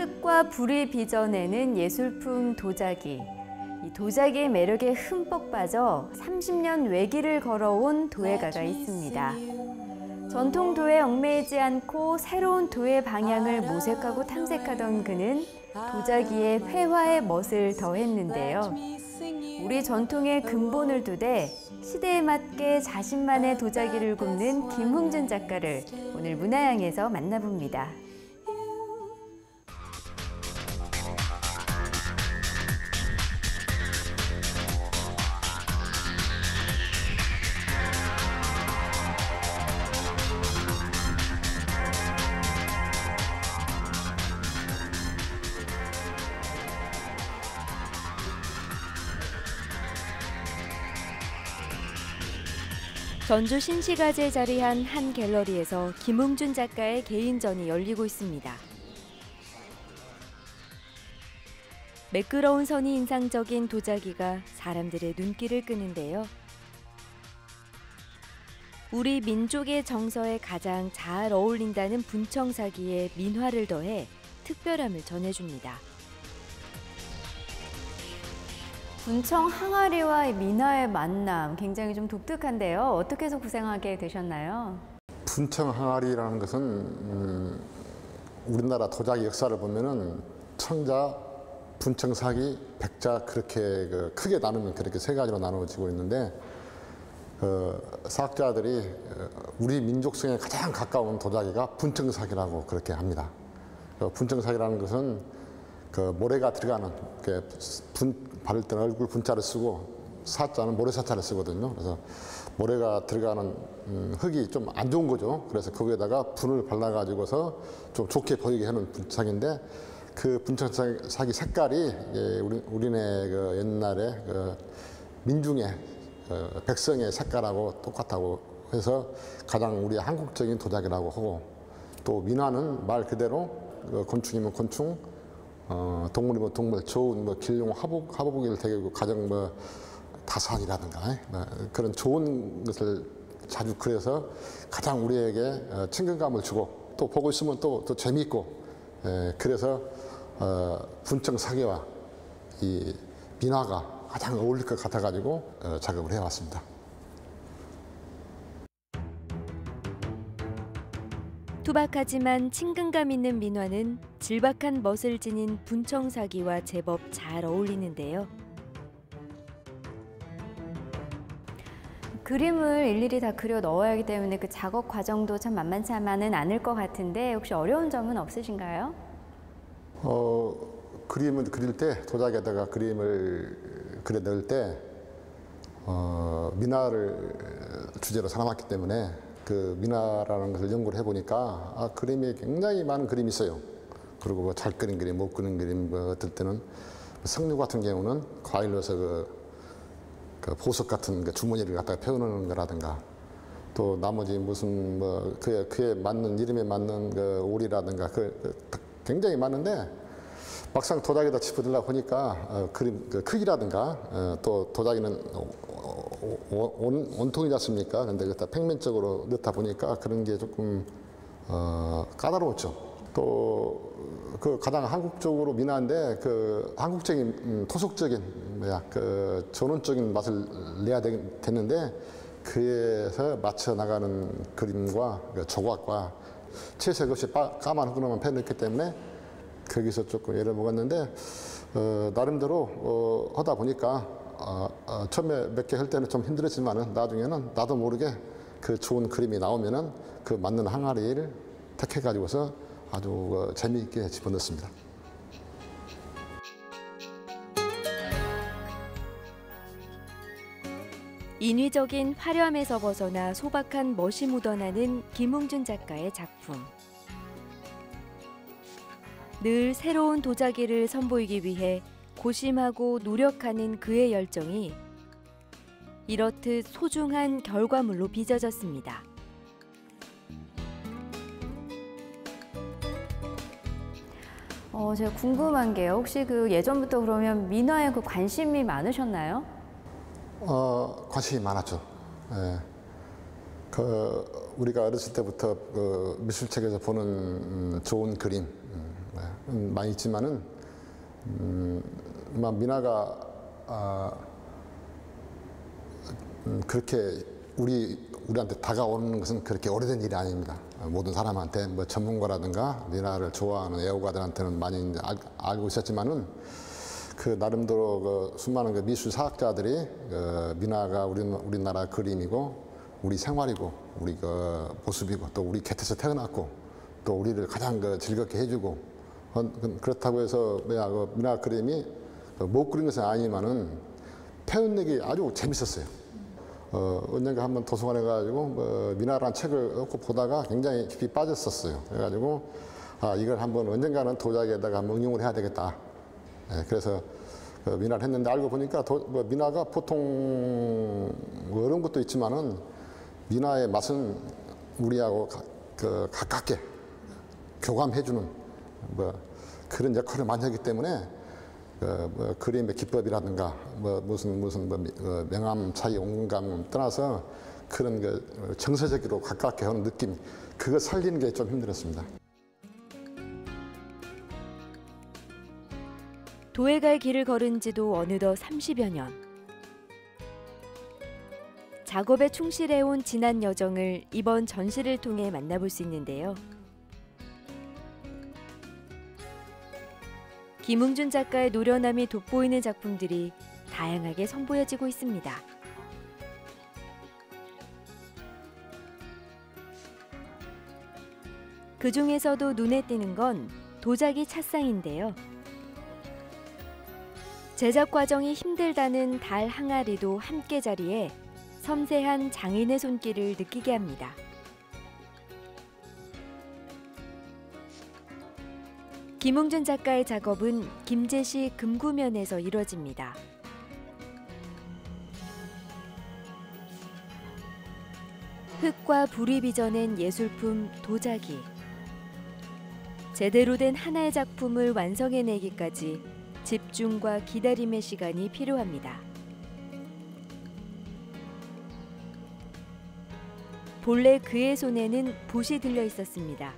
흙과 불이 빚어내는 예술품 도자기. 이 도자기의 매력에 흠뻑 빠져 30년 외길을 걸어온 도예가가 있습니다. 전통 도에 얽매이지 않고 새로운 도의 방향을 모색하고 탐색하던 그는 도자기에 회화의 멋을 더했는데요. 우리 전통의 근본을 두되 시대에 맞게 자신만의 도자기를 굽는 김흥준 작가를 오늘 문화향에서 만나봅니다. 전주 신시가지에 자리한 한 갤러리에서 김흥준 작가의 개인전이 열리고 있습니다. 매끄러운 선이 인상적인 도자기가 사람들의 눈길을 끄는데요. 우리 민족의 정서에 가장 잘 어울린다는 분청사기에 민화를 더해 특별함을 전해줍니다. 분청 항아리와 민화의 만남, 굉장히 좀 독특한데요. 어떻게 해서 구상하게 되셨나요? 분청 항아리라는 것은 우리나라 도자기 역사를 보면은 청자, 분청사기, 백자 그렇게 크게 나누면 그렇게 세 가지로 나누어지고 있는데 사학자들이 우리 민족성에 가장 가까운 도자기가 분청사기라고 그렇게 합니다. 분청사기라는 것은 모래가 들어가는 바를 때는 얼굴 분자를 쓰고 사자는 모래사자를 쓰거든요. 그래서 모래가 들어가는 흙이 좀 안 좋은 거죠. 그래서 거기에다가 분을 발라가지고서 좀 좋게 보이게 하는 분청인데 그 분청사기 색깔이 우리네 옛날에 민중의 백성의 색깔하고 똑같다고 해서 가장 우리 한국적인 도자기라고 하고, 또 민화는 말 그대로 곤충이면 곤충, 동물이면 동물, 좋은 길용 화보기를 되게 가장 다산이라든가 그런 좋은 것을 자주 그려서 가장 우리에게 친근감을 주고 또 보고 있으면 또 재미있고, 그래서 분청사기와 이 민화가 가장 어울릴 것 같아가지고 작업을 해왔습니다. 투박하지만 친근감 있는 민화는 질박한 멋을 지닌 분청사기와 제법 잘 어울리는데요. 그림을 일일이 다 그려 넣어야 하기 때문에 그 작업 과정도 참 만만치만은 않을 것 같은데 혹시 어려운 점은 없으신가요? 그림을 그릴 때, 도자기에다가 그림을 그려 넣을 때 민화를 주제로 삼았기 때문에 그 민화라는 것을 연구를 해보니까 그림이 굉장히 많은 그림이 있어요. 그리고 잘 그린 그림, 못 그린 그림, 어떨 때는 석류 같은 경우는 과일로서 그 보석 같은 주머니를 갖다가 펴놓는 거라든가, 또 나머지 무슨 그에 맞는 이름에 맞는 오리라든가 굉장히 많은데 막상 도자기에다 짚어들라 보니까 그림 크기라든가 또 도자기는 온통이지 않습니까? 근데 그다 평면적으로 넣다 보니까 그런 게 조금 까다로웠죠. 또 가장 한국적으로 민화인데 한국적인 토속적인 전원적인 맛을 내야 되는데 그에서 맞춰 나가는 그림과 조각과 채색 없이 까만 흙으로만 펴냈기 때문에 거기서 조금 애를 먹었는데 나름대로 하다 보니까 처음에 몇 개 할 때는 좀 힘들었지만은 나중에는 나도 모르게 그 좋은 그림이 나오면은 그 맞는 항아리를 택해 가지고서 아주 재미있게 집어넣습니다. 인위적인 화려함에서 벗어나 소박한 멋이 묻어나는 김흥준 작가의 작품. 늘 새로운 도자기를 선보이기 위해 고심하고 노력하는 그의 열정이 이렇듯 소중한 결과물로 빚어졌습니다. 제가 궁금한 게요. 혹시 예전부터 그러면 민화에 관심이 많으셨나요? 관심이 많았죠. 예. 우리가 어렸을 때부터 미술책에서 보는 좋은 그림, 많이 있지만은 미나가 그렇게 우리한테 다가오는 것은 그렇게 오래된 일이 아닙니다. 모든 사람한테 뭐 전문가라든가 미나를 좋아하는 애호가들한테는 많이 알고 있었지만은 그 나름대로 그 수많은 그 미술 사학자들이 미나가 우리나라 그림이고 우리 생활이고 우리 그 모습이고 또 우리 곁에서 태어났고 또 우리를 가장 그 즐겁게 해주고 그렇다고 해서 미나 그림이 못 그린 것은 아니지만은 표현력이 아주 재밌었어요. 언젠가 한번 도서관에 가지고 미나라는 책을 놓고 보다가 굉장히 깊이 빠졌었어요. 그래가지고 이걸 한번 언젠가는 도자기에다가 한번 응용을 해야 되겠다. 그래서 미나를 했는데 알고 보니까 미나가 보통 어려운 것도 있지만은 미나의 맛은 우리하고 가깝게 교감해주는 그런 역할을 많이 하기 때문에 그림의 기법이라든가 무슨 명암 차이 온감 떠나서 그런 정서적으로 가깝게 하는 느낌 그거 살리는 게 좀 힘들었습니다. 도에 갈 길을 걸은 지도 어느덧 30여 년. 작업에 충실해온 지난 여정을 이번 전시를 통해 만나볼 수 있는데요. 김웅준 작가의 노련함이 돋보이는 작품들이 다양하게 선보여지고 있습니다. 그 중에서도 눈에 띄는 건 도자기 찻상인데요. 제작 과정이 힘들다는 달 항아리도 함께 자리에 섬세한 장인의 손길을 느끼게 합니다. 김웅준 작가의 작업은 김제시 금구면에서 이루어집니다. 흙과 불이 빚어낸 예술품 도자기. 제대로 된 하나의 작품을 완성해내기까지 집중과 기다림의 시간이 필요합니다. 본래 그의 손에는 붓이 들려 있었습니다.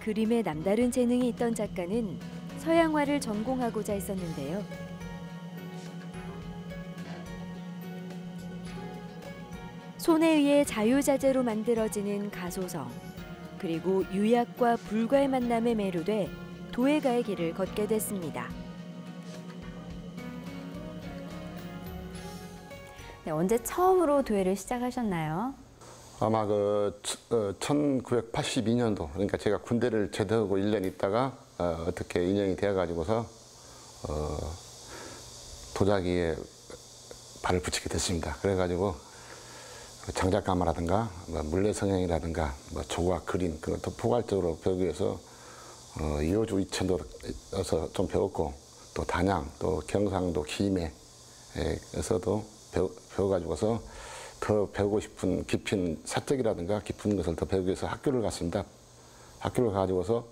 그림에 남다른 재능이 있던 작가는 서양화를 전공하고자 했었는데요. 손에 의해 자유자재로 만들어지는 가소성, 그리고 유약과 불과의 만남에 매료돼 도예가의 길을 걷게 됐습니다. 네, 언제 처음으로 도예를 시작하셨나요? 아마 1982년도 그러니까 제가 군대를 제대하고 1년 있다가 어떻게 인연이 되어가지고서 도자기에 발을 붙이게 됐습니다. 그래가지고 장작가마라든가 물레 성형이라든가 조각 그림 그것도 포괄적으로 배우기 위해서 이호주 이천도에서 좀 배웠고 또 단양 또 경상도 김해에서도 배워가지고서 더 배우고 싶은 깊은 사적이라든가 깊은 것을 더 배우기 위해서 학교를 갔습니다. 학교를 가지고서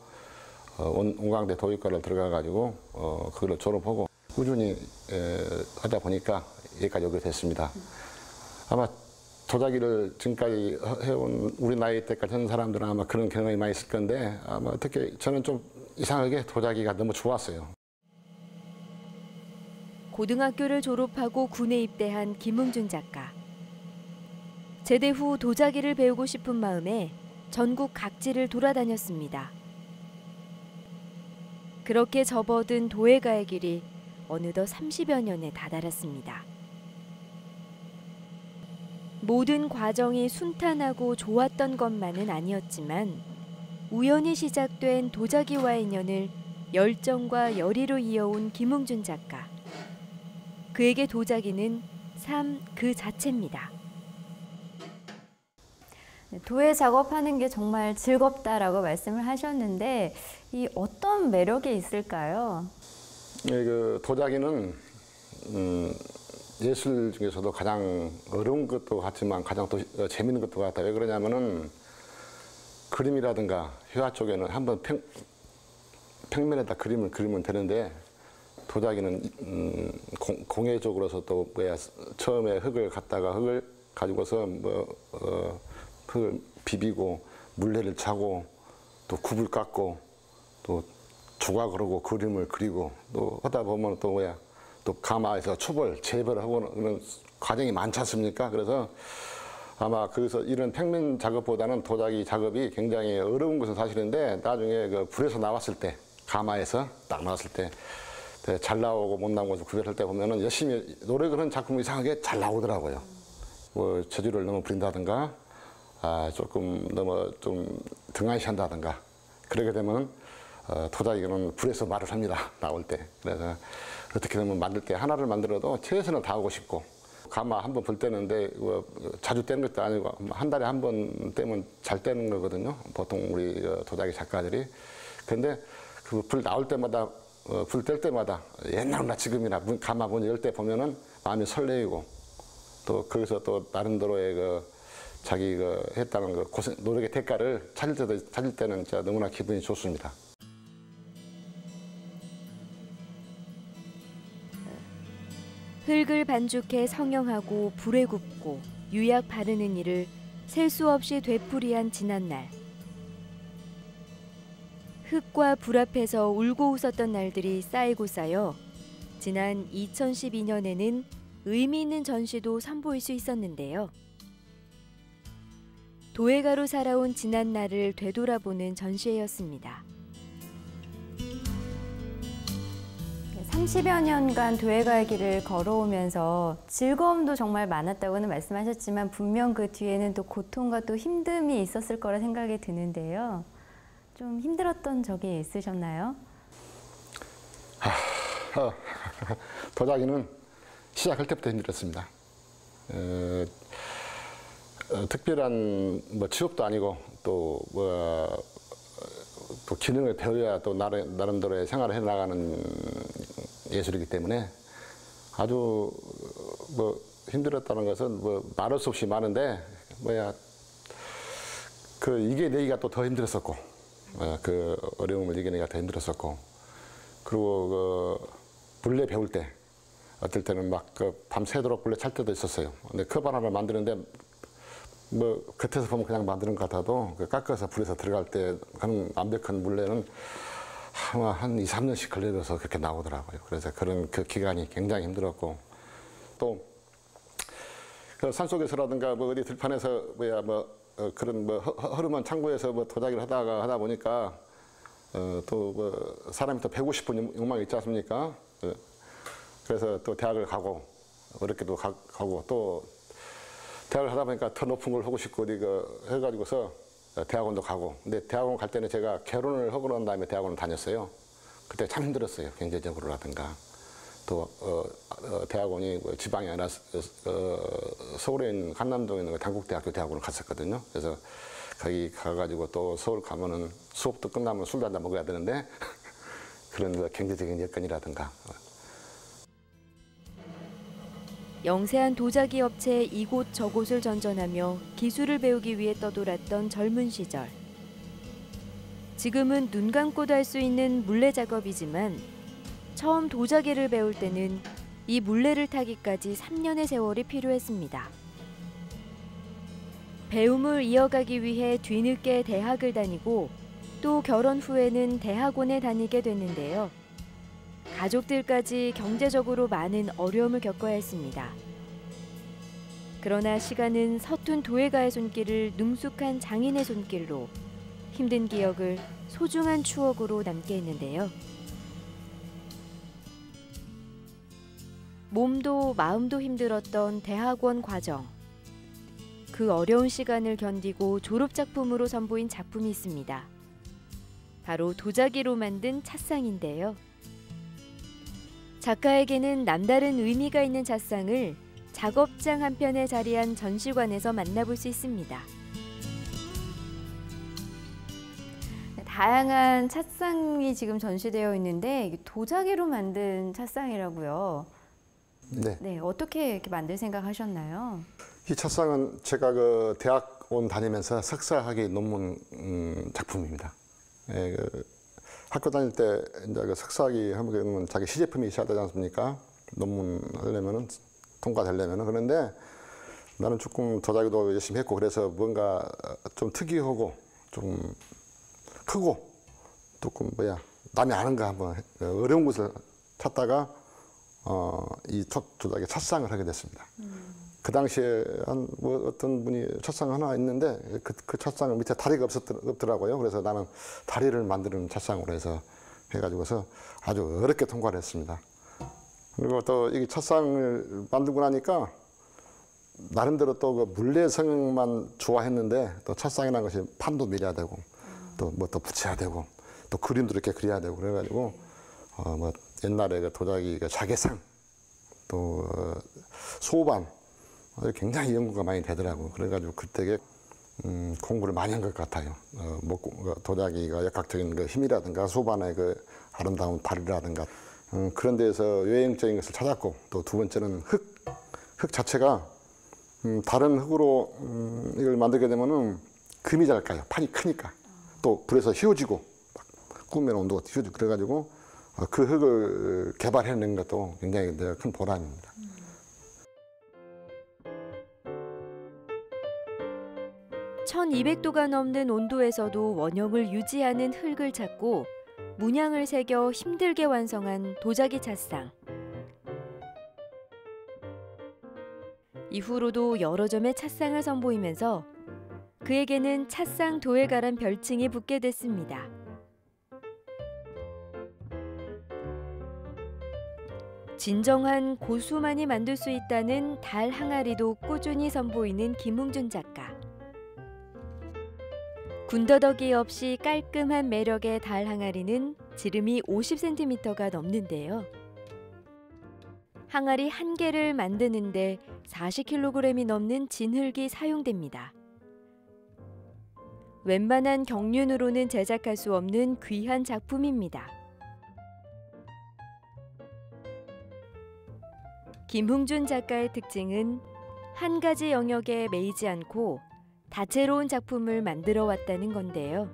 온광대 도예과를 들어가가지고 그걸 졸업하고 꾸준히 하다 보니까 여기까지 오게 됐습니다. 아마 도자기를 지금까지 해온 우리 나이 때까지 하는 사람들은 아마 그런 경험이 많이 있을 건데 아마 어떻게 저는 좀 이상하게 도자기가 너무 좋았어요. 고등학교를 졸업하고 군에 입대한 김웅준 작가. 제대 후 도자기를 배우고 싶은 마음에 전국 각지를 돌아다녔습니다. 그렇게 접어든 도예가의 길이 어느덧 30여 년에 다다랐습니다. 모든 과정이 순탄하고 좋았던 것만은 아니었지만 우연히 시작된 도자기와의 인연을 열정과 열의로 이어온 김웅준 작가. 그에게 도자기는 삶 그 자체입니다. 도예 작업하는 게 정말 즐겁다라고 말씀을 하셨는데 이 어떤 매력이 있을까요? 네, 그 도자기는 예술 중에서도 가장 어려운 것도 같지만 가장 또 재밌는 것도 같아요. 왜 그러냐면은 그림이라든가 회화 쪽에는 한번 평면에다 그림을 그리면 되는데 도자기는 공예적으로서 또 처음에 흙을 가지고서 흙을 비비고 물레를 차고 또 굽을 깎고 또 조각으로 그림을 그리고 또 하다 보면 또 뭐야 또 가마에서 초벌, 재벌을 하고 그런 과정이 많지 않습니까? 그래서 아마 그래서 이런 평면 작업보다는 도자기 작업이 굉장히 어려운 것은 사실인데 나중에 그 불에서 나왔을 때 가마에서 딱 나왔을 때 잘 나오고 못 나온 것을 구별할 때 보면은 열심히 노력을 한 작품이 이상하게 잘 나오더라고요. 뭐 저주를 너무 부린다든가 조금 너무 좀 등한시한다든가 그러게 되면 도자기는 불에서 말을 합니다. 나올 때. 그래서 어떻게 보면 만들 때 하나를 만들어도 최선을 다하고 싶고 가마 한 번 불 때는데 자주 떼는 것도 아니고 한 달에 한 번 떼면 잘 떼는 거거든요. 보통 우리 도자기 작가들이. 근데 그 불 나올 때마다 불 뗄 때마다 옛날이나 지금이나 가마 문 열 때 보면은 마음이 설레이고 또 거기서 또 나름대로의 자기 했다는 고생 노력의 대가를 찾을 때는 진짜 너무나 기분이 좋습니다. 흙을 반죽해 성형하고 불에 굽고 유약 바르는 일을 셀 수 없이 되풀이한 지난날. 흙과 불 앞에서 울고 웃었던 날들이 쌓이고 쌓여 지난 2012년에는 의미 있는 전시도 선보일 수 있었는데요. 도예가로 살아온 지난날을 되돌아보는 전시회였습니다. 30여 년간 도예가의 길을 걸어오면서 즐거움도 정말 많았다고는 말씀하셨지만 분명 그 뒤에는 또 고통과 또 힘듦이 있었을 거라 생각이 드는데요. 좀 힘들었던 적이 있으셨나요? 도자기는 시작할 때부터 힘들었습니다. 특별한 취업도 아니고 또 기능을 배워야 또 나름대로의 생활을 해나가는 예술이기 때문에 아주 힘들었다는 것은 말할 수 없이 많은데 이게 내기가 또 더 힘들었었고 그 어려움을 이겨내기가 더 힘들었었고 그리고 불레 배울 때 어떨 때는 막 밤새도록 불레 찰 때도 있었어요. 근데 컵 하나를 만드는데 겉에서 보면 그냥 만드는 것 같아도 깎아서 불에서 들어갈 때 그런 완벽한 물레는 한 2, 3년씩 걸려서 그렇게 나오더라고요. 그래서 그 기간이 굉장히 힘들었고 또 산속에서라든가 어디 들판에서 그런 허름한 창고에서 도자기를 하다 보니까 또 사람이 또 배우고 싶은 욕망이 있지 않습니까? 그래서 또 대학을 가고 어렵게도 가고 또 대학을 하다 보니까 더 높은 걸 하고 싶고 해가지고서 대학원도 가고 근데 대학원 갈 때는 제가 결혼을 하고 난 다음에 대학원을 다녔어요. 그때 참 힘들었어요. 경제적으로라든가 또 대학원이 지방이 아니라 서울에 있는 한남동에 있는 단국대학교 대학원을 갔었거든요. 그래서 거기 가가지고 또 서울 가면은 수업도 끝나면 술도 한잔 먹어야 되는데 그런 경제적인 여건이라든가 영세한 도자기 업체 이곳 저곳을 전전하며 기술을 배우기 위해 떠돌았던 젊은 시절. 지금은 눈 감고도 할 수 있는 물레 작업이지만 처음 도자기를 배울 때는 이 물레를 타기까지 3년의 세월이 필요했습니다. 배움을 이어가기 위해 뒤늦게 대학을 다니고 또 결혼 후에는 대학원에 다니게 됐는데요. 가족들까지 경제적으로 많은 어려움을 겪어야 했습니다. 그러나 시간은 서툰 도예가의 손길을 능숙한 장인의 손길로 힘든 기억을 소중한 추억으로 남게 했는데요. 몸도 마음도 힘들었던 대학원 과정. 그 어려운 시간을 견디고 졸업작품으로 선보인 작품이 있습니다. 바로 도자기로 만든 찻상인데요. 작가에게는 남다른 의미가 있는 찻상을 작업장 한편에 자리한 전시관에서 만나볼 수 있습니다. 다양한 찻상이 지금 전시되어 있는데 도자기로 만든 찻상이라고요. 네, 어떻게 이렇게 만들 생각하셨나요? 이 찻상은 제가 대학원 다니면서 석사학위 논문 작품입니다. 학교 다닐 때 이제 석사학위 하면 자기 시제품이 있어야 되지 않습니까? 논문 하려면은 통과되려면은. 그런데 나는 조금 도자기도 열심히 했고 그래서 뭔가 좀 특이하고 좀 크고 조금 남이 아는 거 한번 어려운 곳을 찾다가 이 도자기 찻상을 하게 됐습니다. 그 당시에 어떤 분이 찻상 하나 있는데 그 찻상 밑에 다리가 없더라고요. 그래서 나는 다리를 만드는 찻상으로 해서 해가지고서 아주 어렵게 통과를 했습니다. 그리고 또 이 찻상을 만들고 나니까 나름대로 또 그 물레 성형만 좋아했는데 또 찻상이라는 것이 판도 밀어야 되고 또 뭐 또 붙여야 되고 또 그림도 이렇게 그려야 되고 그래가지고 뭐 옛날에 그 도자기 그 자개상 또 소반 굉장히 연구가 많이 되더라고. 그래가지고 그때 공부를 많이 한 것 같아요. 도자기가 역학적인 그 힘이라든가 소반의 그 아름다운 발이라든가 그런 데서 외형적인 것을 찾았고 또 두 번째는 흙 자체가 다른 흙으로 이걸 만들게 되면은 금이 잘 가요. 판이 크니까 또 불에서 휘어지고 꾸면 온도가 휘어지고 그래가지고 그 흙을 개발해낸 것도 굉장히 큰 보람입니다. 1200도가 넘는 온도에서도 원형을 유지하는 흙을 찾고 문양을 새겨 힘들게 완성한 도자기 찻상. 이후로도 여러 점의 찻상을 선보이면서 그에게는 찻상 도예가란 별칭이 붙게 됐습니다. 진정한 고수만이 만들 수 있다는 달 항아리도 꾸준히 선보이는 김웅준 작가. 군더더기 없이 깔끔한 매력의 달 항아리는 지름이 50cm가 넘는데요. 항아리 한 개를 만드는데 40kg이 넘는 진흙이 사용됩니다. 웬만한 경륜으로는 제작할 수 없는 귀한 작품입니다. 김웅준 작가의 특징은 한 가지 영역에 매이지 않고 다채로운 작품을 만들어 왔다는 건데요.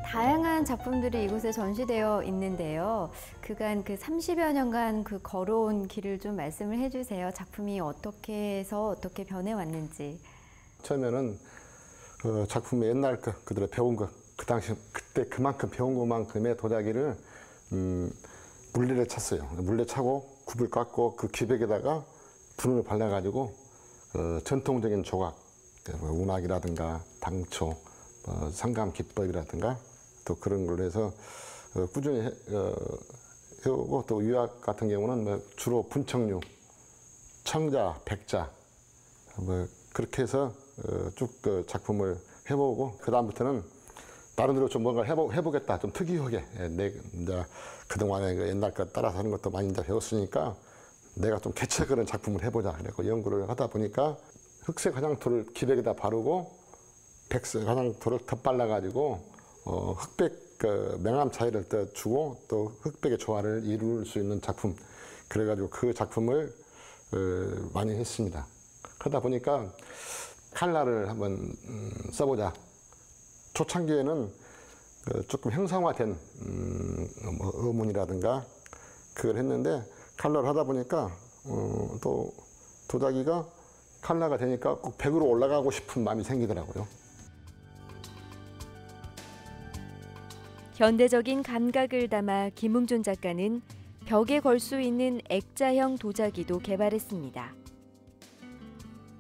다양한 작품들이 이곳에 전시되어 있는데요. 그간 그 30여 년간 그 걸어온 길을 좀 말씀을 해주세요. 작품이 어떻게 해서 어떻게 변해왔는지. 처음에는 작품의 옛날 그들의 배운 것, 그 당시 그때 그만큼 배운 것만큼의 도자기를 물레를 찼어요. 물레 차고 굽을 깎고 그 기백에다가 분을 발라가지고 전통적인 조각, 운학이라든가 당초, 상감 기법이라든가 또 그런 걸로 해서 꾸준히 해오고 또 유학 같은 경우는 주로 분청류, 청자, 백자 그렇게 해서 쭉 작품을 해보고 그 다음부터는 나름대로 좀 뭔가 해보겠다, 좀 특이하게 이제 그동안에 그 옛날 것 따라서 하는 것도 많이 이제 배웠으니까 내가 좀 개척그런 작품을 해보자. 그래서 연구를 하다 보니까 흑색 화장토를 기백에다 바르고 백색 화장토를 덧발라가지고 흑백 명암 차이를 주고 또 흑백의 조화를 이룰 수 있는 작품. 그래가지고 그 작품을 많이 했습니다. 그러다 보니까 칼라를 한번 써보자. 초창기에는 조금 형상화된 어문이라든가 그걸 했는데 칼라를 하다 보니까 또 도자기가 칼라가 되니까 꼭 벽으로 올라가고 싶은 마음이 생기더라고요. 현대적인 감각을 담아 김웅준 작가는 벽에 걸 수 있는 액자형 도자기도 개발했습니다.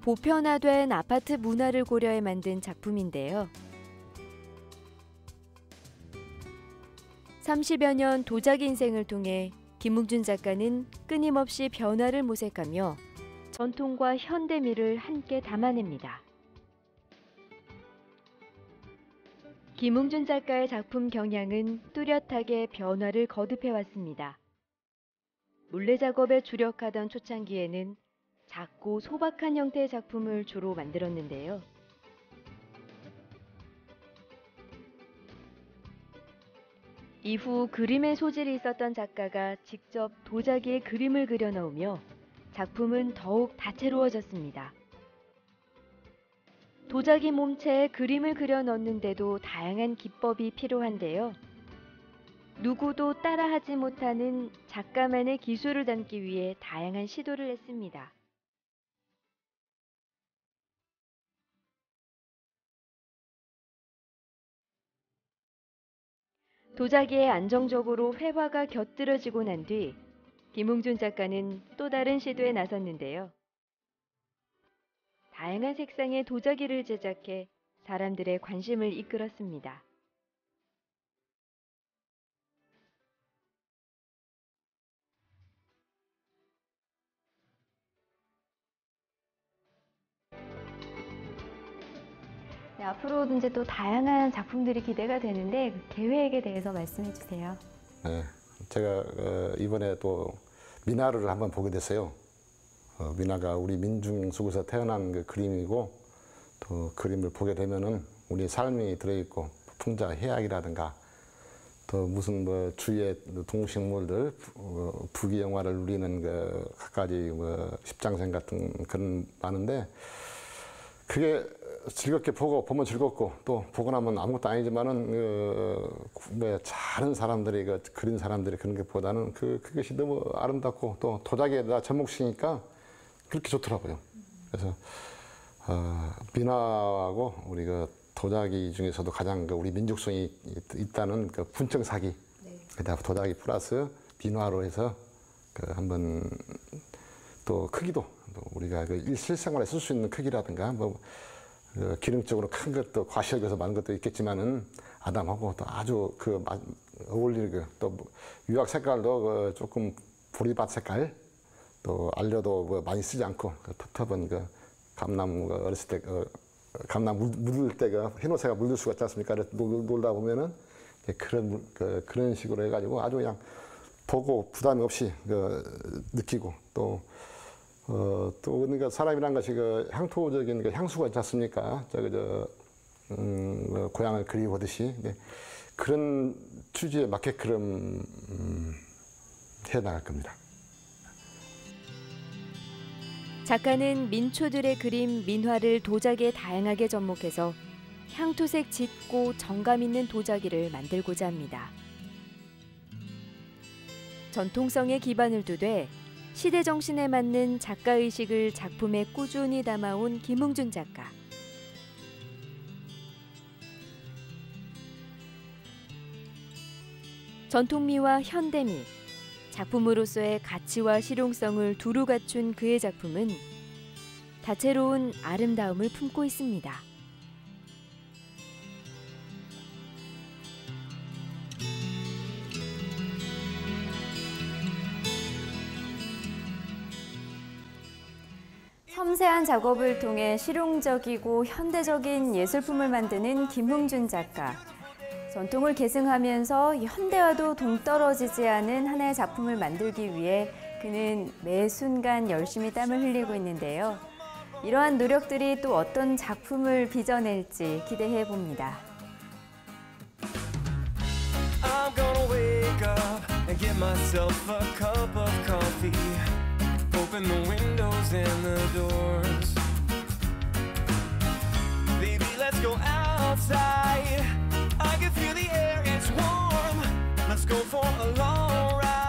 보편화된 아파트 문화를 고려해 만든 작품인데요. 30여 년 도자기 인생을 통해 김웅준 작가는 끊임없이 변화를 모색하며 전통과 현대미를 함께 담아냅니다. 김웅준 작가의 작품 경향은 뚜렷하게 변화를 거듭해왔습니다. 물레 작업에 주력하던 초창기에는 작고 소박한 형태의 작품을 주로 만들었는데요. 이후 그림의 소질이 있었던 작가가 직접 도자기에 그림을 그려 넣으며 작품은 더욱 다채로워졌습니다. 도자기 몸체에 그림을 그려 넣는데도 다양한 기법이 필요한데요. 누구도 따라하지 못하는 작가만의 기술을 담기 위해 다양한 시도를 했습니다. 도자기에 안정적으로 회화가 곁들여지고 난 뒤 김웅준 작가는 또 다른 시도에 나섰는데요. 다양한 색상의 도자기를 제작해 사람들의 관심을 이끌었습니다. 네, 앞으로도 이제 또 다양한 작품들이 기대가 되는데 그 계획에 대해서 말씀해 주세요. 네, 제가 이번에 또 민화를 한번 보게 됐어요. 민화가 우리 민중 속에서 태어난 그 그림이고, 또 그림을 보게 되면은 우리 삶이 들어있고 풍자 해악이라든가 또 무슨 뭐 주위의 동식물들 부귀영화를 누리는 그 각가지 뭐 십장생 같은 그런 많은데, 그게 즐겁게 보면 즐겁고 또 보고 나면 아무것도 아니지만은 뭐 잘하는 사람들이 그린 사람들이 그런 것보다는 그것이 너무 아름답고 또 도자기에다 접목시키니까 그렇게 좋더라고요. 그래서 민화하고 우리 그 도자기 중에서도 가장 우리 민족성이 있다는 그 분청사기, 그다음 도자기 플러스 민화로 해서 한번 또 크기도 우리가 실생활에 쓸 수 있는 크기라든가 뭐 기능적으로 큰 것도 과시역에서 많은 것도 있겠지만은 아담하고 또 아주 어울리는 또 유약 색깔도 조금 보리밭 색깔, 또 알료도 뭐 많이 쓰지 않고 텁텁한 감나무 어렸을 때 감나무 물들 때 흰옷새가 물들 수가 있지 않습니까? 놀다 보면은 그런 식으로 해가지고 아주 그냥 보고 부담이 없이 느끼고 또 그러니까 사람이란 것이 향토적인 향수가 있지 않습니까? 고향을 그리워하듯이 그런 취지에 맞게끔 해 나갈 겁니다. 작가는 민초들의 그림 민화를 도자기에 다양하게 접목해서 향토색 짙고 정감 있는 도자기를 만들고자 합니다. 전통성에 기반을 두되 시대 정신에 맞는 작가의식을 작품에 꾸준히 담아온 김웅준 작가. 전통미와 현대미, 작품으로서의 가치와 실용성을 두루 갖춘 그의 작품은 다채로운 아름다움을 품고 있습니다. 섬세한 작업을 통해 실용적이고 현대적인 예술품을 만드는 김웅준 작가. 전통을 계승하면서 현대와도 동떨어지지 않은 하나의 작품을 만들기 위해 그는 매 순간 열심히 땀을 흘리고 있는데요. 이러한 노력들이 또 어떤 작품을 빚어낼지 기대해 봅니다. I'm gonna wake up and get myself a cup of coffee. Open the windows and the doors. Baby, let's go outside. I can feel the air, it's warm. Let's go for a long ride.